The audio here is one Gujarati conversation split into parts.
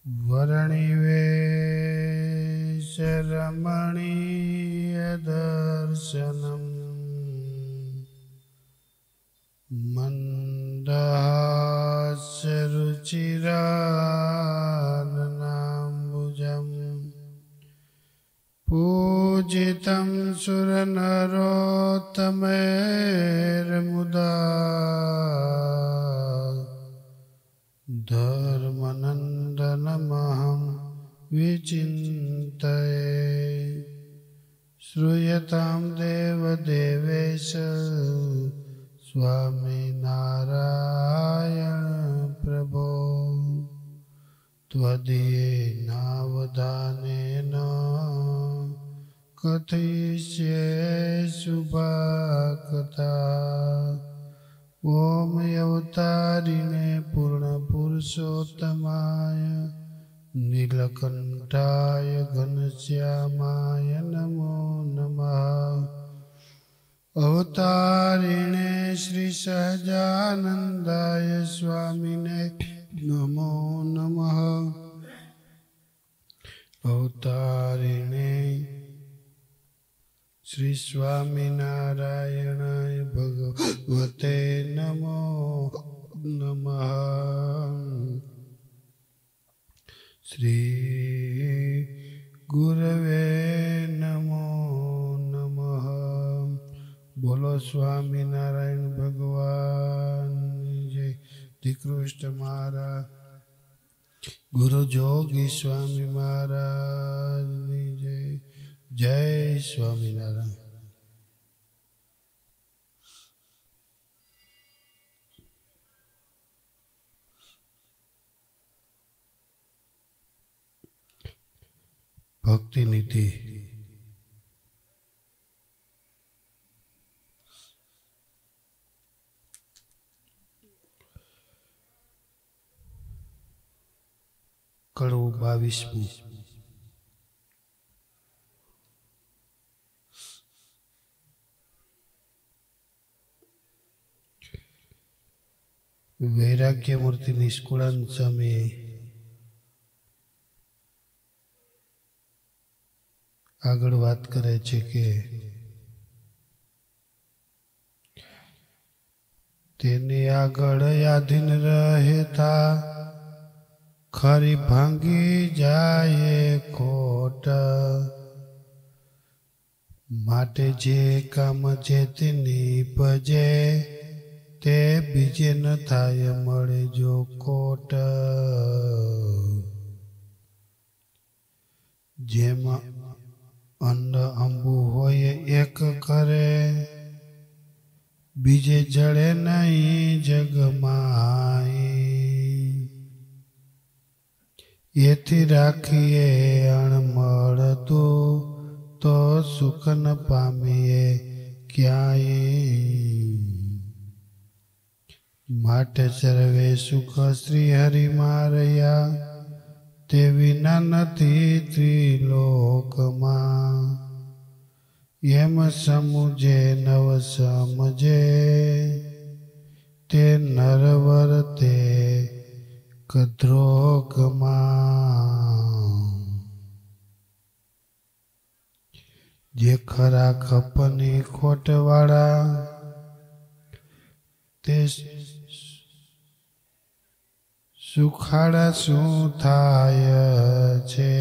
वर्णिवेशरमणीयदर्शनम् मन्दहास्यरुचिराननाम्बुजम् पूजितं सुरनरोत्तमैर्मुदा धर्मनन्दनमहं विचिन्तये। श्रूयतां देवदेवेश स्वामिनारायण प्रभो। त्वदीयेनावधानेन कथयिष्ये शुभकथा। ओम अवतारिणे पूर्णपुरुषोत्तमाय नीलकंठाय घनश्यामाय नमो नमः। अवतारिणे श्री सहजानंदाय स्वामिने नमो नमः। अवतारिणे श्री स्वामिनारायणाय भगवते नमो नमः। श्री गुरवे नमो नमः। बोलो स्वामिनारायण भगवान जय। श्री कृष्ण महाराज गुरु जोगी स्वामी महाराज जय। जय स्वामीनारायण। भक्ति नीति कड़वू 22। वैराग्य मूर्ति निष्कुळानंद स्वामी આગળ વાત કરે છે કે તેની આગળ યાધીન રહેતા ખરી ભાંગી જાય ખોટ માટે જે કામ જે તેની પજે તે બીજે ન થાય મળે જો કોટ જેમાં અંડ અંબુ હોય એક કરે બીજે જળે નહીં જગમાય એથી રાખીએ અણમળતું તો સુખ ન પામીએ ક્યાંય માટે સર્વે સુખ શ્રી હરિ મારયા તે વિના નથી ત્રિલોકમાં એમ સમુજે નવ સમજે તે નરવર તે કદ્રોગમાં જે ખરા ખપની ખોટવાળા તે સુખાડા શું થાય છે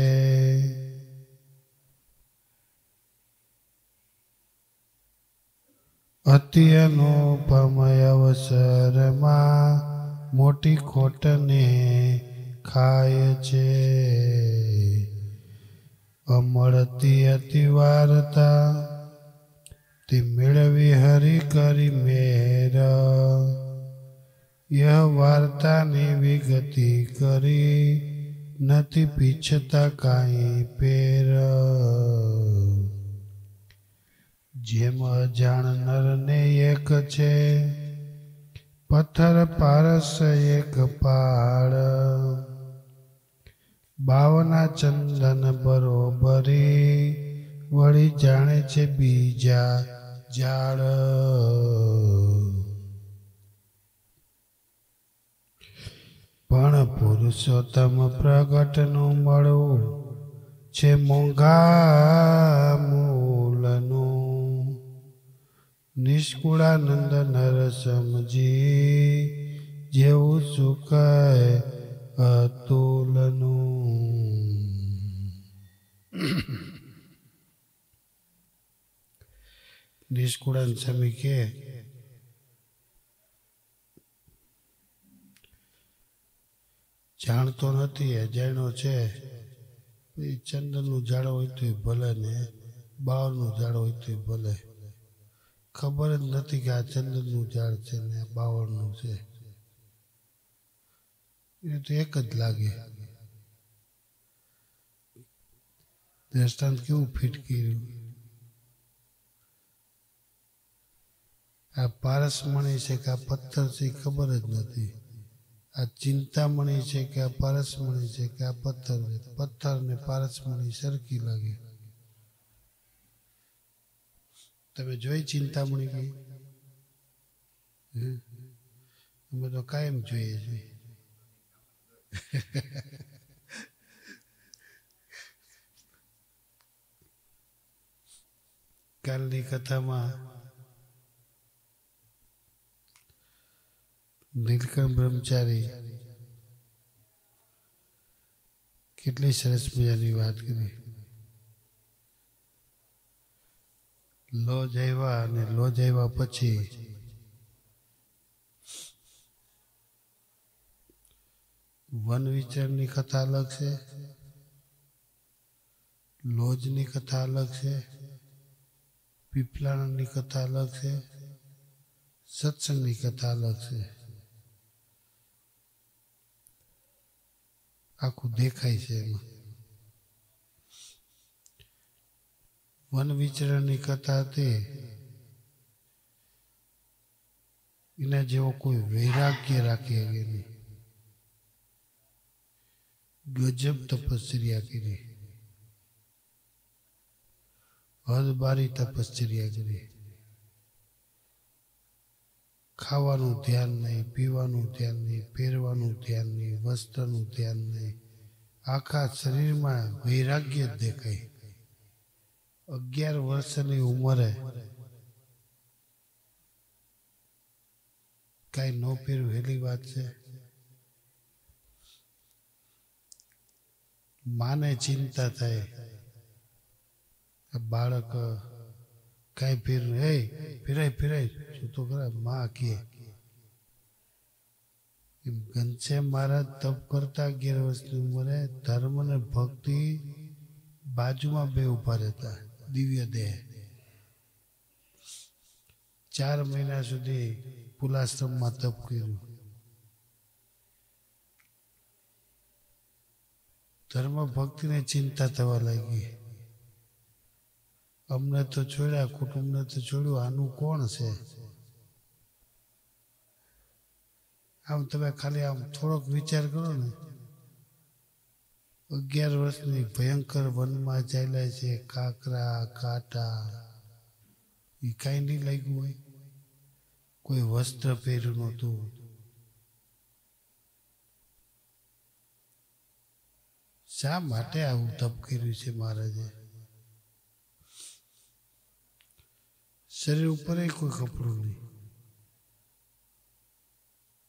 અતિ અનુપમય અવસરમાં મોટી ખોટને ખાય છે અમળતી અતિ વાર્તા તે મેળવી હરિ કરી મેર यह वार्ता ने विगति करी नती पीछता काई पेर जेम अजाण नर ने एक छे पत्थर पारस एक पाड़ बावना चंदन बरोबरी वળી જાણે છે બીજા ઝાડ પણ પુર પુરુષોત્તમ પ્રગટનું મળવું છે મોંઘા મૂલનું. નિષ્કુળાનંદ નર સમજી જેવું સુખ અતુલનું. નિષ્કુળાન સ્વામી કે જાણતો નથી, અજાણ્યો છે. એ ચંદનનું ઝાડ હોય તો ભલે ને બાવળનું ઝાડ હોય તો ભલે, ખબર જ નથી કે આ ચંદનનું ઝાડ છે ને બાવળનું છે. એ તો એક જ લાગે. દ્રષ્ટાંત કેવું ફિટ કર્યું. આ પારસમણી છે કે આ પથ્થર છે ખબર જ નથી. આ ચિંતામણી છે કે આ પારસમણી છે કે આ પથ્થર છે. પથ્થર ને પારસમણી સરખી લાગે. તમે જોઈ ચિંતામણી કઈ? અમે તો કાયમ જોઈએ છીએ. કાલની કથામાં નીલકંઠ બ્રહ્મચારી કેટલી સરસ મજાની વાત કરી. લોજ આવ્યા અને લોજ આવ્યા પછી વન વિચરણની કથા અલગ છે, લોજની કથા અલગ છે, પીપલાણાની કથા અલગ છે, સત્સંગની કથા અલગ છે. આખું દેખાય છે એમાં. વન વિચરણની કથા હતી એના જેવો કોઈ વૈરાગ્ય રાખી શકે નહીં. ગજબ તપશ્ચર્યા કરી, હદબારી તપશ્ચર્યા કરી. ખાવાનું ધ્યાન નહીં, પીવાનું ધ્યાન નહીં, પહેરવાનું ધ્યાન નહીં, વસ્ત્રનું ધ્યાન નહીં. આખા શરીરમાં વૈરાગ્ય જ દેખાય. 11 વર્ષની ઉંમરે કઈ ન પહેરવું હેલી વાત છે. માને ચિંતા થાય બાળક કઈ પહેર્યું, હે ફેરાય શું તો ખરા માં કે. ઘનશ્યામ મહારાજ તપ કરતા 11 વર્ષની ઉંમરે ધર્મ ને ભક્તિ બાજુમાં બે ઉભા રહેતા. દિવ્ય દેહ 4 મહિના સુધી પુલાશ્રમમાં તપ કર્યું. ધર્મ ભક્તિને ચિંતા થવા લાગી. અમને તો છોડ્યા, કુટુંબને તો છોડ્યું, આનું કોણ છે? આમ તમે ખાલી આમ થોડોક વિચાર કરો ને. 11 વર્ષની ભયંકર વનમાં ચાલ્યા છે. કાકરા કાંટા એ કઈ નહીં લાગ્યું હોય. કોઈ વસ્ત્ર પહેર્યું નહોતું. શા માટે આવું તપ કર્યું છે મહારાજે? શરીર ઉપર કોઈ કપડું નહીં.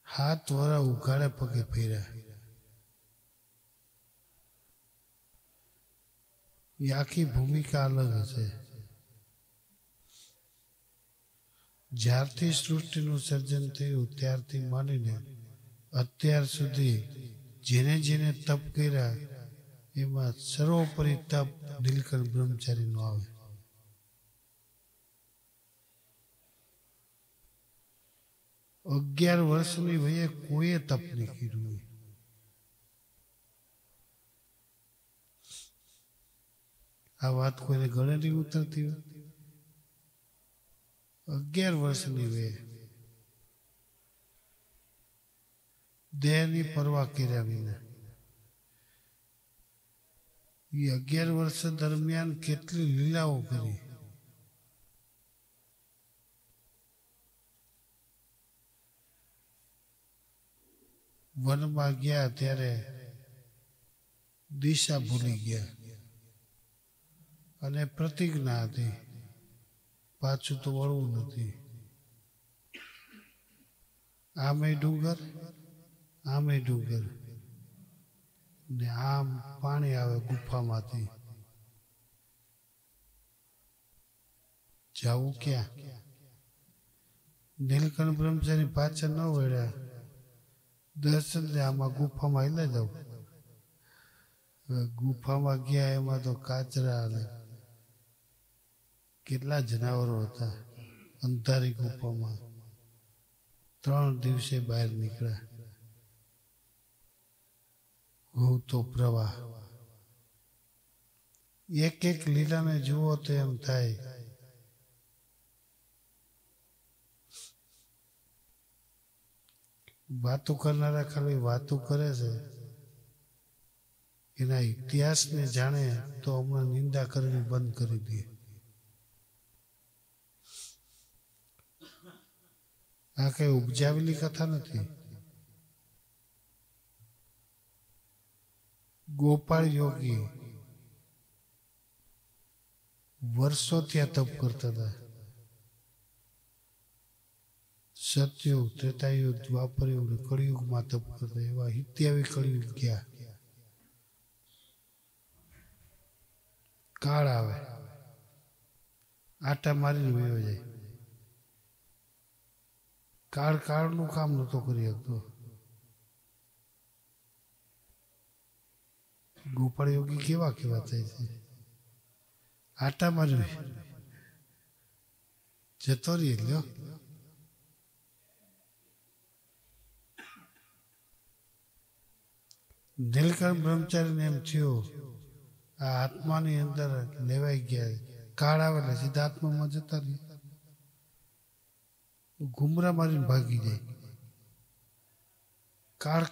હાથ વરા ઉઘાડે પગે ફેર્યા. એ આખી ભૂમિકા અલગ હશે. જ્યારથી સૃષ્ટિનું સર્જન થયું ત્યારથી માંડીને અત્યાર સુધી જેને જેને તપ કર્યા એમાં સર્વોપરી તપ નીલકંઠ બ્રહ્મચારીનો આવે. અગિયાર વર્ષની વયે કોઈએ તપ નહીં કર્યું. આ વાત કોઈને ગળે નહીં ઉતરતી હોય. 11 વર્ષની વયે દેહની પરવા કર્યા વિના. એ 11 વર્ષ દરમિયાન કેટલી લીલાઓ કરી. વનમાં ગયા ત્યારે દિશા ભૂલી ગયા અને પ્રતિજ્ઞા હતી, પાછું તો વળવું નથી. આમે ડુંગર, આમે ડુંગર ને આમ પાણી આવે ગુફામાંથી. જાવું ક્યાં? નીલકંઠ બ્રહ્મચારી પાછળ ન વળ્યા. દર્શન લે, આમાં ગુફામાં હેલા જાવ. ગુફામાં ગયા એમાં તો કાચરા અને કેટલા જનાવરો હતા. અંધારી ગુફામાં 3 દિવસે બહાર નીકળ્યા. હું તો પ્રવાહ. એક એક લીલાને જુઓ તો એમ થાય વાતો કરનારા ખાલી વાતો કરે છે, એના ઇતિહાસને જાણે તો હમણાં નિંદા કરવી બંધ કરી દે. આ કઈ ઉપજાવેલી કથા નથી. ગોપાળ યોગી વર્ષો ત્યાં તપ કરતા હતા. સતયુગ, ત્રેતાયુગ, દ્વાપરયુગ, કળિયુગમાં તપ કરતા. એવા 27 કળિયુગ ગયા. કાળ આવે, આટા મારીને વયો જાય. કાળનું કામ નતો કરી શકતો. ગોપાળ યોગી કેવા થાય છે, આટા મારી જતો રહી લ્યો. નીલકંઠ બ્રહ્મચારીને એમ થયું આ આત્માની અંદર લેવાઈ ગયા. કાળ આવે એટલે સીધા આત્મામાં જતા રહી. ઘુમરા મારીને ભાગી જાય.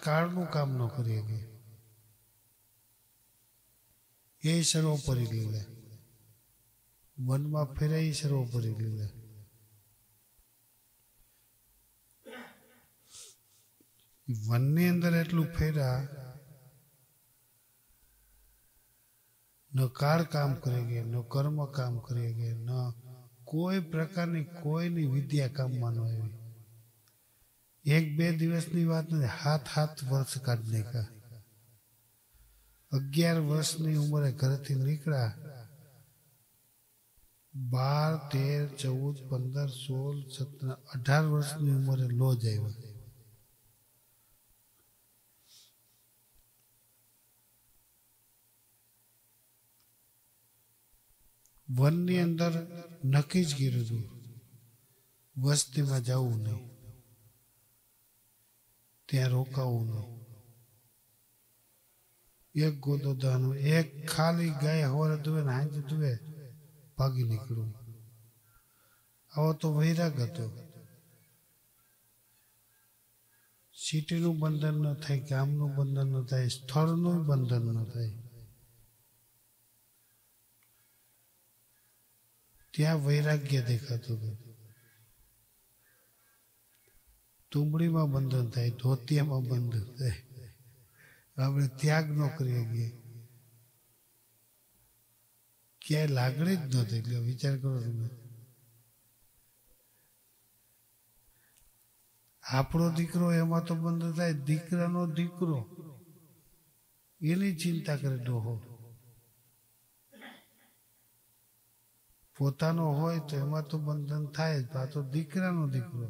કાળનું કામ ન કરી શકે. એ સર્વોપરી લીલા. વનમાં ફેરાઈ સર્વોપરી લીલા. વનની અંદર એટલું ફેરા ન કાળ કામ કરી ગયા, ન કર્મ કામ કરી ગયા, ન કોઈ પ્રકારની કોઈની વિદ્યા કામમાં ન આવી. 1-2 દિવસની વાત નથી, 7 વર્ષ કાઢી નાખ્યા. 11 વર્ષની ઉંમરે ઘરેથી નીકળ્યા. 12, 13, 14, 15, 16, 17, 18 વર્ષની ઉંમરે લોજ આવ્યા. વનની અંદર નક્કી જ કર્યું હતું વસ્તીમાં જવું નહીં, ત્યાં રોકાવું નહીં. એક ગોદો દાનું, એક ખાલી ગાય હવારે દુવે ને હાંજે દુવે ભાગી નીકળવું. આવો તો વૈરાગ હતો. સિટીનું બંધન ન થાય, ગામનું બંધન ન થાય, સ્થળનું બંધન ન થાય. ત્યાં વૈરાગ્ય દેખાતું હતું. તુંબડીમાં બંધન થાય, ધોતિયામાં બંધન થાય. આપણે ત્યાગ ન કરીએ છીએ. ક્યાંય લાગણી જ નહોતી. એટલે વિચાર કરો તમે, આપણો દીકરો એમાં તો બંધ થાય, દીકરાનો દીકરો એની ચિંતા કરે ડોહો. પોતાનો હોય તો એમાં તો બંધન થાય જ. આ તો દીકરાનો દીકરો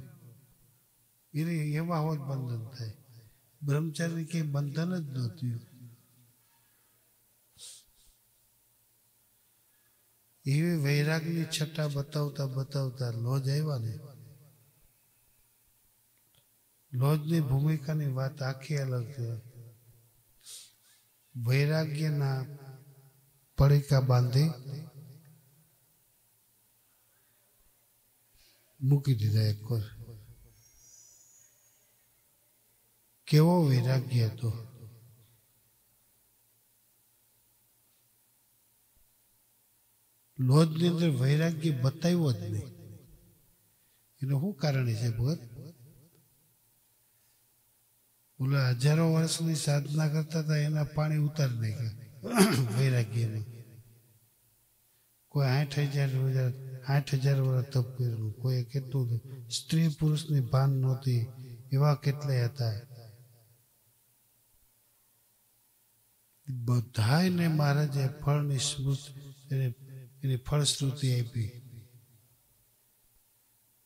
એમાં હોય બંધન થાય. બ્રહ્મચારી કઈ બંધન જ નહોતું. એવી વૈરાગની છટા બતાવતા લોજ આવ્યા ને. લોજની ભૂમિકાની વાત આખી અલગ છે. વૈરાગ્યના પડીકા બાંધી મૂકી દીધા એક વાર. કેવો વૈરાગ્ય હતો. લોજની અંદર વૈરાગ્ય બતાવ્યો જ નહીં. એનું શું કારણ છે ભગત? ઓલા હજારો વર્ષની સાધના કરતા હતા એના પાણી ઉતારી નાખ્યા વૈરાગ્યમાં. કોઈ 60,000 વર્ષ તપ કર્યું, કોઈ કેટલું સ્ત્રી પુરુષની ભાન નહોતી, એવા કેટલાય હતા. બધાને મહારાજે ફળની સ્મૃતિ એની ફળશ્રુતિ આપી,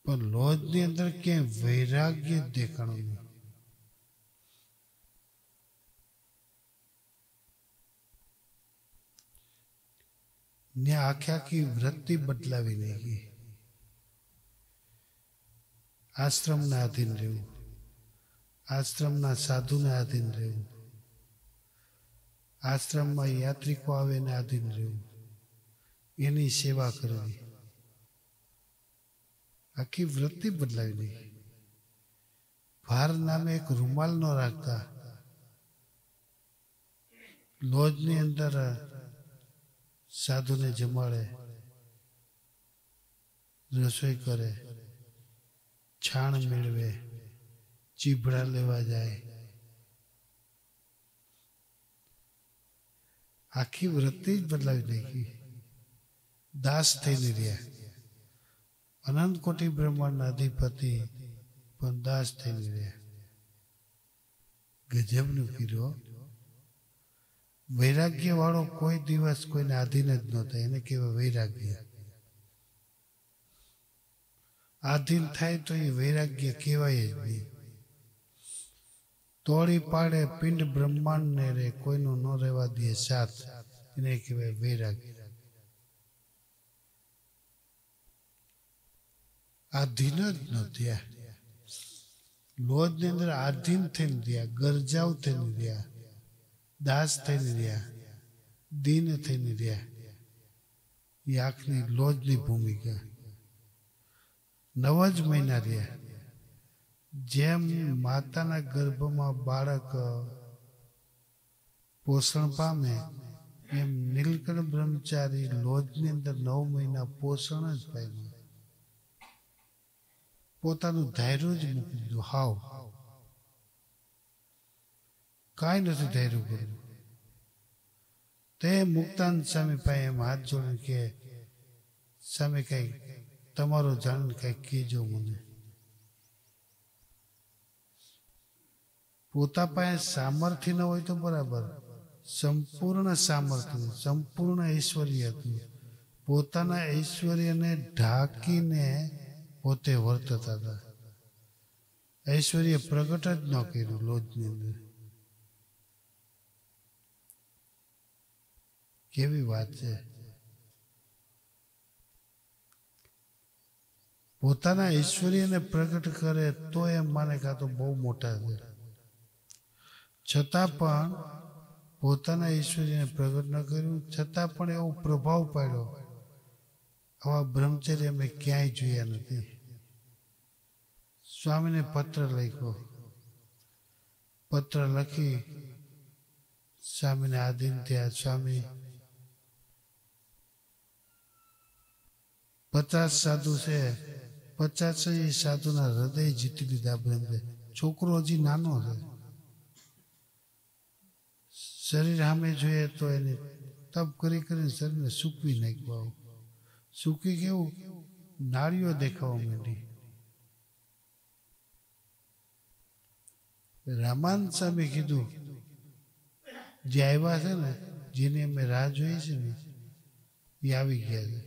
પણ લોજની અંદર ક્યાંય વૈરાગ્ય દેખાણું નહીં. ને આખી વૃત્તિ બદલાવી નાખી. આશ્રમના આધીન રહેવું, આશ્રમના સાધુને આધીન રહેવું, આશ્રમમાં યાત્રિકો આવે એને આધીન રહેવું, એની સેવા કરવી, આખી વૃત્તિ બદલાવી નાખી. ભાર નામે એક રૂમાલ ન રાખતા, લોજની અંદર સાધુને જમાડે, રસોઈ કરે, છાણ મેળવે, ચીભડા લેવા જાય, આખી વૃત્તિ જ બદલાવી નાખી. દાસ થઈને રહ્યા. અનંત કોટી બ્રહ્માંડના અધિપતિ પણ દાસ થઈને રહ્યા. ગજબનું કર્યો. વૈરાગ્ય વાળો કોઈ દિવસ કોઈને આધીન જ ન થાય, એને કહેવાય વૈરાગ્ય. આધીન થાય તો એ વૈરાગ્ય કહેવાય જ નહીં. તોડી પાડે પિંડ બ્રહ્માંડ ને રે, કોઈનું ન રહેવા દે સાથ, એને કહેવાય વૈરાગ્ય. આધીન જ ન થયા. લોજની અંદર આધીન થઈને રહ્યા, ગરજાવ થઈને રહ્યા, દાસ થઈને રહ્યા, દીન થઈને રહ્યા. એ આંખની લોજની ભૂમિકા. 9 જ મહિના રહ્યા. જેમ માતાના ગર્ભમાં બાળક પોષણ પામે, એમ નીલકંઠ બ્રહ્મચારી લોજની અંદર 9 મહિના પોષણ જ પામ્યા. પોતાનું ધૈર્ય જ મૂકી દીધું. હાવ કાંઈ નથી ધૈર્ય કર્યું. તે મુક્તાનંદ સ્વામી પાસે એમ હાથ જોડીને કે, સ્વામી કઈ તમારો જાણીને કઈ કહેજો મને. પોતા પાસે સામર્થ્ય ન હોય તો બરાબર, સંપૂર્ણ સામર્થ્ય, સંપૂર્ણ ઐશ્વર્ય હતું. પોતાના ઐશ્વર્યને ઢાંકીને પોતે વર્તતા હતા. ઐશ્વર્ય પ્રગટ જ ન કર્યું લોજની અંદર. કેવી વાત છે. પોતાના ઐશ્વર્યને પ્રગટ કરે તો એમ માને કે આ તો બહુ મોટા છે. છતાં પણ પોતાના ઐશ્વર્યને પ્રગટ ન કર્યું, છતાં પણ એવો પ્રભાવ પાડ્યો. આવા બ્રહ્મચર્ય અમે ક્યાંય જોયા નથી. સ્વામીને પત્ર લખ્યો. પત્ર લખી સ્વામીને આધીન થયા. સ્વામી 50 સાધુ છે, 50 સાધુના હૃદય જીતી લીધા બ્રહ્મચર્ય. છોકરો હજી નાનો છે. શરીર સામે જોઈએ તો એને તપ કરી કરીને શરીરને સૂકવી નાખ્યું. સૂકી કેવું નાળીઓ દેખાવા માંડી. રામાનંદ સ્વામી કીધું, જે આવ્યા છે ને, જેની અમે રાહ જોઈએ છે ને, એ આવી ગયા છે.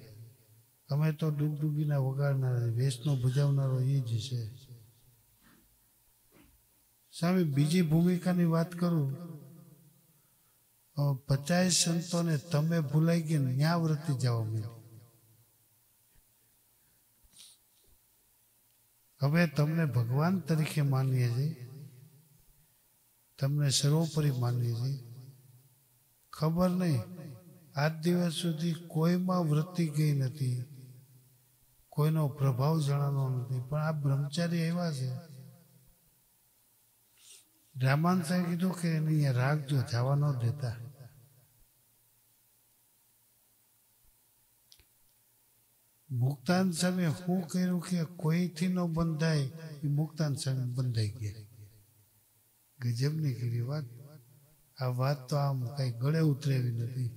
અમે તો ડૂબડૂબીના વગાડનારા, વેસનો ભજાવનારો એ જ છે. સ્વામી બીજી ભૂમિકાની વાત કરું, 50 સંતોને તમે ભૂલાઈ ગયા, ન્યા વૃત્તિ જવા માંડી. હવે તમને ભગવાન તરીકે માનીએ છીએ, તમને સર્વોપરી માનીએ છીએ. ખબર નહીં, આજ દિવસ સુધી કોઈમાં વૃત્તિ ગઈ નથી, કોઈનો પ્રભાવ જણાનો નથી. પણ આ બ્રહ્મચારી એવા છે. રામાનંદ સાહેબ કીધું કે એને અહીંયા રાખજો, જવા ન દેતા. મુક્તાનંદ સ્વામી શું કર્યું કે કોઈથી ન બંધાય, એ મુક્તાનંદ સ્વામી બંધાઈ ગયા. ગજબની કરી વાત. આ વાત તો આમ કઈ ગળે ઉતરે એવી નથી.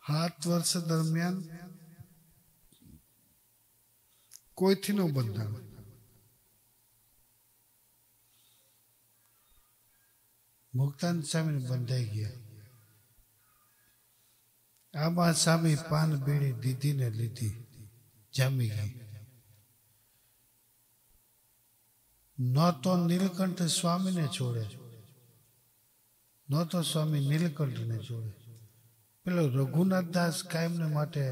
7 વર્ષ દરમિયાન કોઈથી નો બંધાણો. મુક્તાન સ્વામી બંધાઈ ગયા. આમાં સ્વામી પાન બીડી દીધી ને લીધી, જામી ગઈ. ન તો નીલકંઠ સ્વામીને છોડે, ન તો સ્વામી નીલકંઠને છોડે. પેલો રઘુનાથ દાસ કાયમને માટે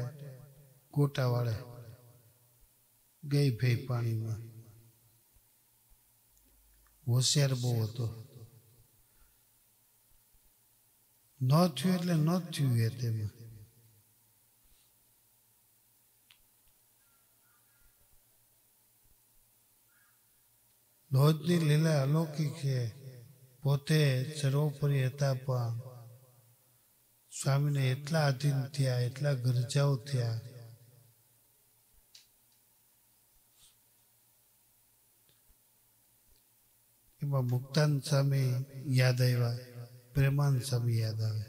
ગોટા વાળે ગઈ ભાઈ પાણીમાં. હોશિયાર બહુ હતો. ન થયું એટલે ન થયું એ તેમાં. રોજની લીલા અલૌકિક છે. પોતે સર્વોપરી હતા પણ સ્વામીને એટલા આધીન થયા, એટલા ગરજાઓ થયા. એમાં મુક્તાન સ્વામી યાદ આવ્યા, પ્રેમાનંદ સ્વામી યાદ આવે.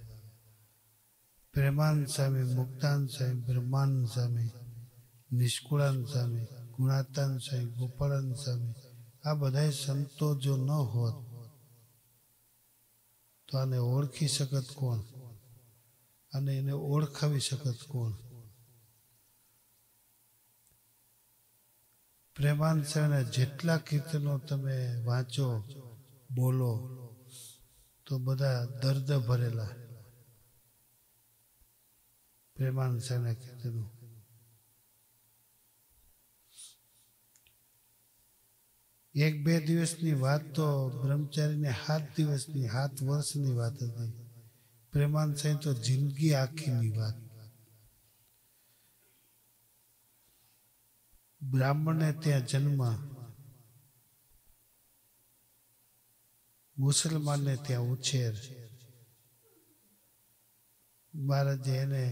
પ્રેમાનંદ સ્વામી, મુક્તાનંદ સ્વામી, બ્રહ્માનંદ સ્વામી, નિષ્કુળાનંદ સ્વામી, ગુણાતાનંદ સ્વામી, ગોપાળાનંદ સ્વામી, આ બધા સંતો જો ન હોત તો આને ઓળખી શકત કોણ અને એને ઓળખાવી શકત કોણ? પ્રેમાનંદ સ્વામીના જેટલા કીર્તનો તમે વાંચો, બોલો તો બધા દર્દ ભરેલા. પ્રેમાનંદ સ્વામીના કીર્તનો એક બે દિવસની વાત તો બ્રહ્મચારીને 7 દિવસની, 7 વર્ષની વાત હતી. પ્રેમાનંદ સ્વામી તો જિંદગી આખીની વાત. બ્રાહ્મણને ત્યાં જન્મ, મુસલમાનને ત્યાં ઉછેર. મહારાજે એને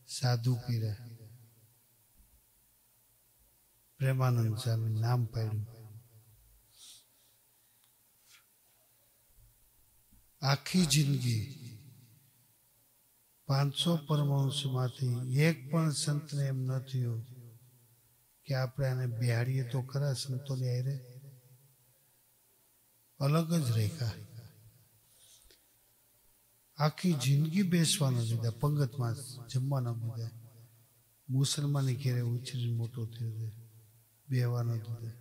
સાધુ કર્યા. પ્રેમાનંદ સ્વામી નામ પાડ્યું. આખી જિંદગી 500 પરમહંસમાંથી એક પણ સંતને એમ ન થયું કે આપણે આને બિહાડીએ તો ખરા સંતોની હારે. અલગ જ રેખા. આખી જિંદગી બેસવાનો દીધા, પંગતમાં જમવાનો દીધા. મુસલમાની ઘેરે ઉછરીને મોટો થયો છે, બેવાનો દીધા.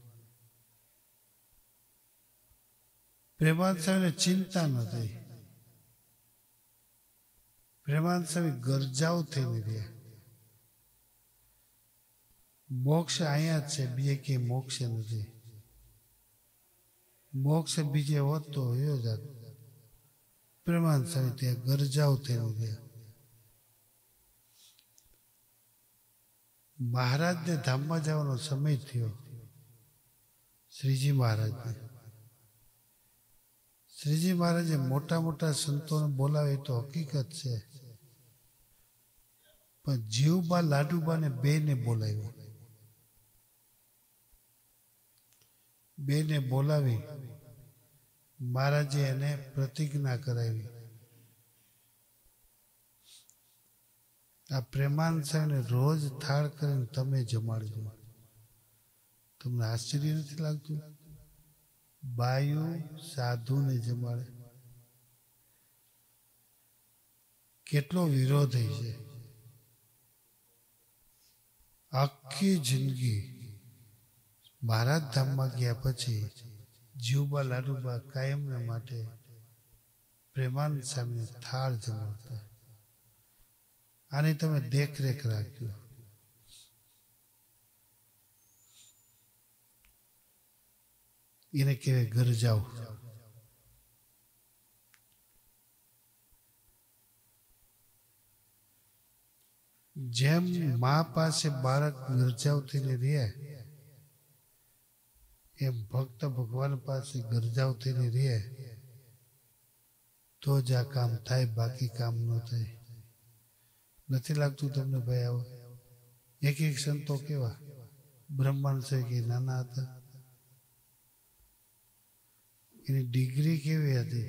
પ્રેમાનંદ સ્વામીને ચિંતા નથી. પ્રેમાનંદ સ્વામી ગરજાઓ થઈને રહ્યા. મોક્ષ અહીંયા જ છે, બીજે ક્યાંય મોક્ષ નથી. મોક્ષ બીજે હોત તો એવો જાત. પ્રેમાનંદ સ્વામી ત્યાં ગરજાઓ થઈને રહ્યા. મહારાજને ધામમાં જવાનો સમય થયો. શ્રીજી મહારાજને. શ્રીજી મહારાજે મોટા મોટા સંતોને બોલાવે તો હકીકત છે, પણ જીવબા લાડુબાને બેને બોલાવ્યા. બેને બોલાવી મહારાજે એને પ્રતિજ્ઞા કરાવી. આ પ્રેમાનંદ સ્વામીને રોજ થાળ કરીને તમે જમાડજો. તમને આશ્ચર્ય નથી લાગતું? બાયુ સાધુને જમાડે. કેટલો વિરોધ છે. આખી જિંદગી મહારાજ ધામમાં ગયા પછી જીવબા લાડુબા કાયમને માટે પ્રેમાનંદ સ્વામીને થાળ જમાડતા. આની તમે દેખરેખ રાખજો. એને કહેવાય ગરજાઓ. જેમ મા પાસે બાળક ગરજાઓ થઈને રહે, એમ ભક્ત ભગવાન પાસે ગરજાઓ થઈને રહે તો જ આ કામ થાય, બાકી કામ ન થાય. નથી લાગતું તમને ભાઈ? આવો એક એક સંતો કેવા બ્રહ્માંડ છે કે નાના હતા. એની ડિગ્રી કેવી હતી?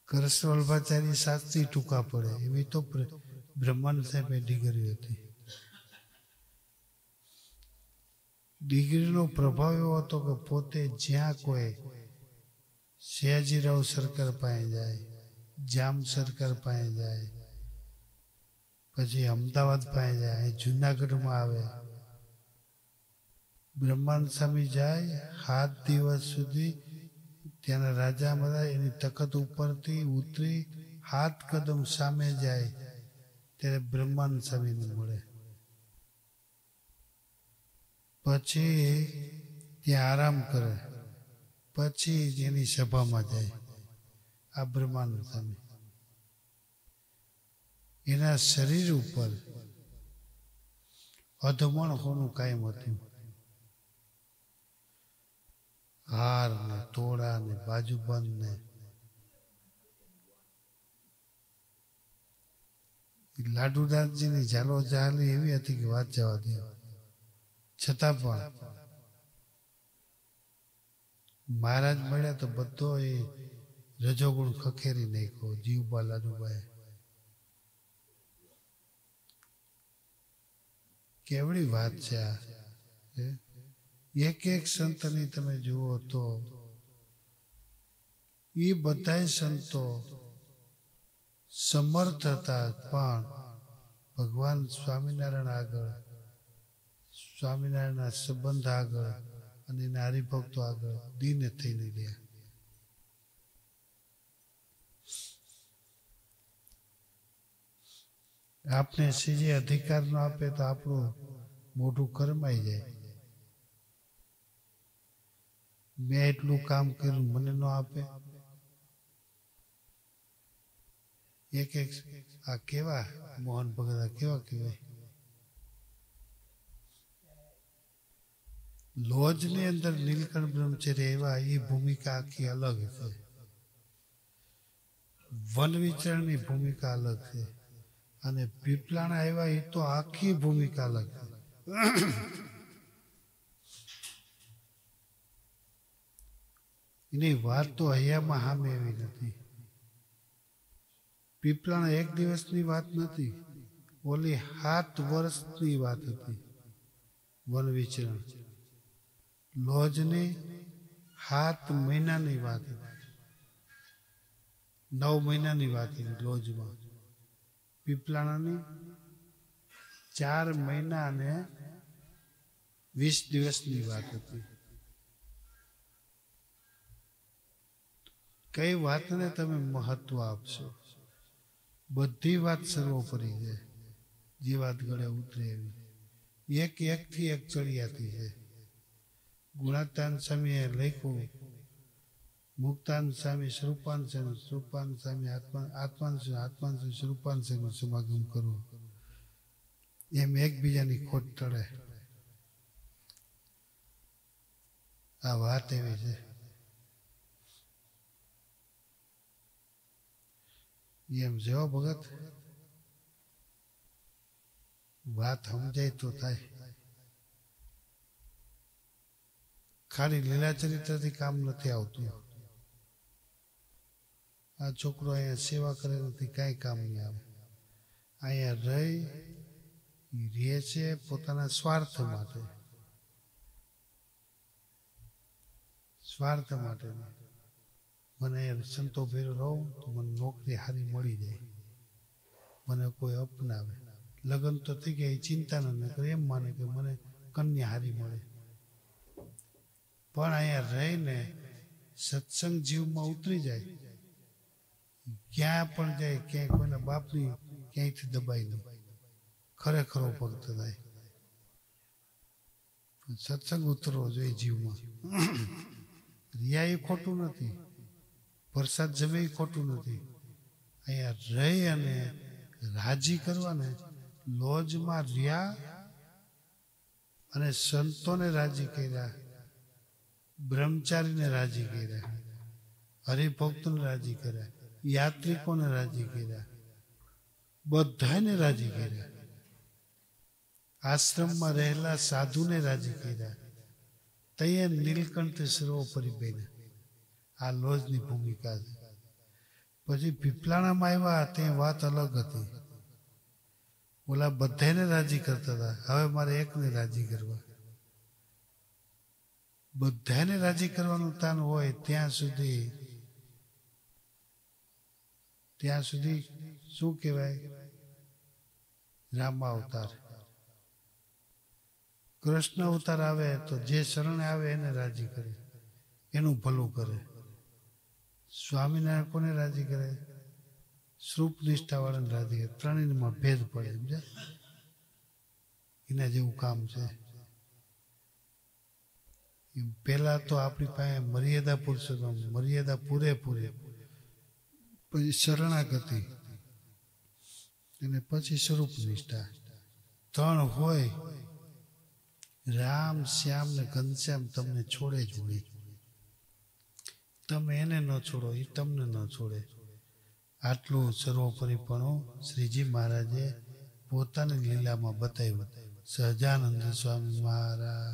કરસવલ્ભાચાર્ય શાસ્ત્રી ટૂંકા પડે એવી તો બ્રહ્માનંદ સાહેબે ડિગ્રી હતી. ડિગ્રીનો પ્રભાવ એવો હતો કે પોતે જ્યાં કોઈ સયાજીરાવ સરકાર પાસે જાય, જામ સરકાર પાસે જાય, પછી અમદાવાદ પાસે જાય, જુનાગઢમાં આવે, બ્રહ્માનંદ સ્વામી જાય 7 દિવસ સુધી ત્યાંના રાજા બધા એની તખત ઉપરથી ઉતરી 7 કદમ સામે જાય ત્યારે બ્રહ્માનંદ સ્વામીને મળે. પછી ત્યાં આરામ કરે, પછી એની સભામાં જાય. આ બ્રહ્માનંદ સ્વામી એના શરીર ઉપર અધમણ હોનું કાયમ હતું. હાર ને તોડા ને બાજુબંધ ને લાડુદાસજીની ઝાલો ઝાલી એવી હતી કે વાત જવા દે. છતાં પણ મહારાજ મળ્યા તો બધો એ રજોગુણ ખખેરી નાખ્યો જીવબા લાડુબાએ. કેવડી વાત છે આ. એક એક સંતની તમે જુઓ તો એ બધાય સંતો સમર્થ હતા, પણ ભગવાન સ્વામિનારાયણ આગળ, સ્વામિનારાયણના સંબંધ આગળ અને એના હરિભક્તો આગળ દીન થઈને રહ્યા. આપને સીજે અધિકાર ન આપે તો આપણું મોઢું કરમાઈ જાય. મેં એટલું કામ કર્યું મને ન આપે. એક એક આ કેવા મોહન ભગત કેવા કહેવાય. લોજની અંદર નીલકંઠ બ્રહ્મચર્ય એવા એ ભૂમિકા આખી અલગ છે. વન વિચરણની ભૂમિકા અલગ છે અને પીપલાણા આવ્યા એ તો આખી ભૂમિકા અલગ છે. એની વાત તો અહીંયામાં સામે એવી નથી. પીપલાણા એક દિવસની વાત નથી, ઓલી 7 વર્ષની વાત હતી. વન વિચરણ લોજની 7 મહિનાની વાત હતી. 9 મહિનાની વાત હતી લોજમાં. પીપલાણાની 4 મહિના અને 20 દિવસની વાત હતી. કઈ વાતને તમે મહત્વ આપશો? બધી વાત સર્વોપરી છે. જે વાત ગળે ઉતરે એવી એક એકથી એક ચડિયાતી છે. ગુણાતાન સ્વામીએ લખ્યું, મુક્તાન સ્વામી સ્વરૂપાન સ્વામી, સ્વરૂપાન સ્વામી આત્માન સ્વામી સ્વરૂપાન સ્વામી સમાગમ કરવો, એમ એકબીજાની ખોટ ટળે. આ વાત એવી છે. એમ જો ભગત વાત સમજાય તો થાય. ખાલી લીલા ચરિત્રથી કામ નથી આવતું. આ છોકરો અહીંયા સેવા કરે નથી, કાંઈ કામ નહીં આવે. અહીંયા રહે છે પોતાના સ્વાર્થ માટે. સ્વાર્થ માટે મને સંતો ભેરો રહું તો મને નોકરી સારી મળી જાય, મને કોઈ અપનાવે. લગ્ન તો થઈ ગયા, ચિંતા ન કરે, એમ માને કે મને કન્યા હારી મળે. પણ અહીંયા રહીને સત્સંગ જીવમાં ઉતરી જાય, ક્યાં પણ જાય, ક્યાંય કોઈના બાપની ક્યાંયથી દબાઈ નહીં, ખરેખરો ભક્ત થાય. સત્સંગ ઉતરવો જોઈએ જીવમાં. રિયા એ ખોટું નથી, પ્રસાદ જમે એ ખોટું નથી. અહીંયા રહી અને રાજી કરવાને લોજમાં રહ્યા અને સંતોને રાજી કર્યા, બ્રહ્મચારીને રાજી કર્યા, હરિભક્તોને રાજી કર્યા, યાત્રિકોને રાજી કર્યા, બધાને રાજી કર્યા. આશ્રમમાં રહેલા સાધુને રાજી કર્યા. તૈયાર નીલકંઠ સર્વોપરી બન્યા. આ લોજની ભૂમિકા છે. પછી પીપલાણામાં આવ્યા ત્યાં વાત અલગ હતી. ઓલા બધાને રાજી કરતા હતા, હવે મારે એકને રાજી કરવા. બધાને રાજી કરવાનું તાન હોય ત્યાં સુધી શું કહેવાય? રામ અવતાર. કૃષ્ણ અવતાર આવે તો જે શરણે આવે એને રાજી કરે, એનું ભલું કરે. સ્વામિનારાયણ કોને રાજી કરે? શ્રુપ નિષ્ઠા વાળાને રાજી કરે. ત્રણેયમાં ભેદ પડે, સમજ્યા? એના જેવું કામ છે. પેલા તો આપણી પાસે મર્યાદા પુરુષોત્તમ, મર્યાદા પૂરેપૂરી, પછી શરણાગતિ અને પછી સ્વરૂપ નિષ્ઠા. ત્રણ હોય. રામ, શ્યામ ને ઘનશ્યામ તમને છોડે જ નહીં. તમે એને ન છોડો, એ તમને ન છોડે. આટલું સર્વોપરીપણું શ્રીજી મહારાજે પોતાની લીલામાં બતાવ્યું. સહજાનંદ સ્વામી મહારાજ.